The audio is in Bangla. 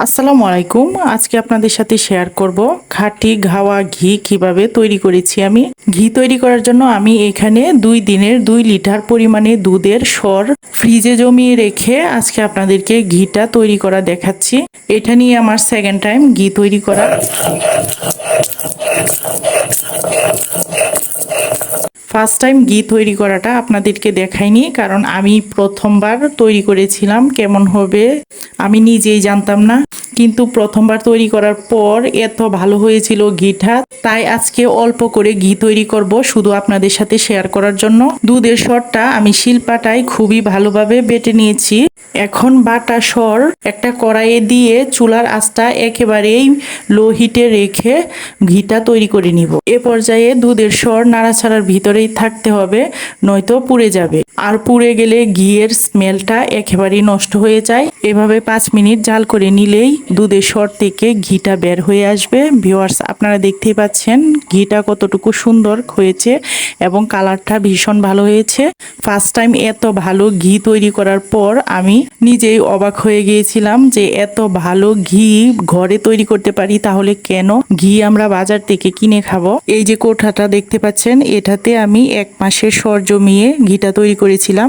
আসসালামু আলাইকুম। আজকে আপনাদের সাথে শেয়ার করব খাঁটি ঘাওয়া ঘি কিভাবে তৈরি করেছি আমি। ঘি তৈরি করার জন্য আমি এখানে 2 দিনের 2 লিটার পরিমাণে দুধের সর ফ্রিজে জমিয়ে রেখে আজকে আপনাদেরকে ঘিটা তৈরি করা দেখাচ্ছি। এটা নিয়ে আমার সেকেন্ড টাইম ঘি তৈরি করা। ফার্স্ট টাইম ঘি তৈরি করাটা আপনাদেরকে দেখাইনি, কারণ আমি প্রথমবার তৈরি করেছিলাম। কেমন হবে আমি নিজেই জানতাম না, কিন্তু প্রথমবার তৈরি করার পর এত ভালো হয়েছিল ঘিটা, তাই আজকে অল্প করে ঘি তৈরি করব শুধু আপনাদের সাথে শেয়ার করার জন্য। দুধের সরটা আমি শিলপাটায় খুবই ভালোভাবে বেটে নিয়েছি। এখন বাটা সর একটা কড়াইয়ে দিয়ে চুলার আঁচটা একেবারেই লো হিটে রেখে ঘিটা তৈরি করে নিব। এ পর্যায়ে দুধের সর নাড়াচাড়ার ভিতরেই থাকতে হবে, নয়তো পুড়ে যাবে। আর পুড়ে গেলে ঘিয়ের স্মেলটা একেবারেই নষ্ট হয়ে যায়। এভাবে 5 মিনিট জাল করে নিলেই দুধের সর থেকে ঘিটা বের হয়ে আসবে। ভিউয়ার্স, আপনারা দেখতেই পাচ্ছেন ঘিটা কতটুকু সুন্দর হয়েছে এবং কালারটা ভীষণ ভালো হয়েছে। ফার্স্ট টাইম এত ভালো ঘি তৈরি করার পর আমি নিজেই অবাক হয়ে গিয়েছিলাম যে এত ভালো ঘি ঘরে তৈরি করতে পারি, তাহলে কেন ঘি আমরা বাজার থেকে কিনে খাবো। এই যে কোঠাটা দেখতে পাচ্ছেন, এটাতে আমি 1 মাসের সর জমিয়ে ঘিটা তৈরি করেছিলাম।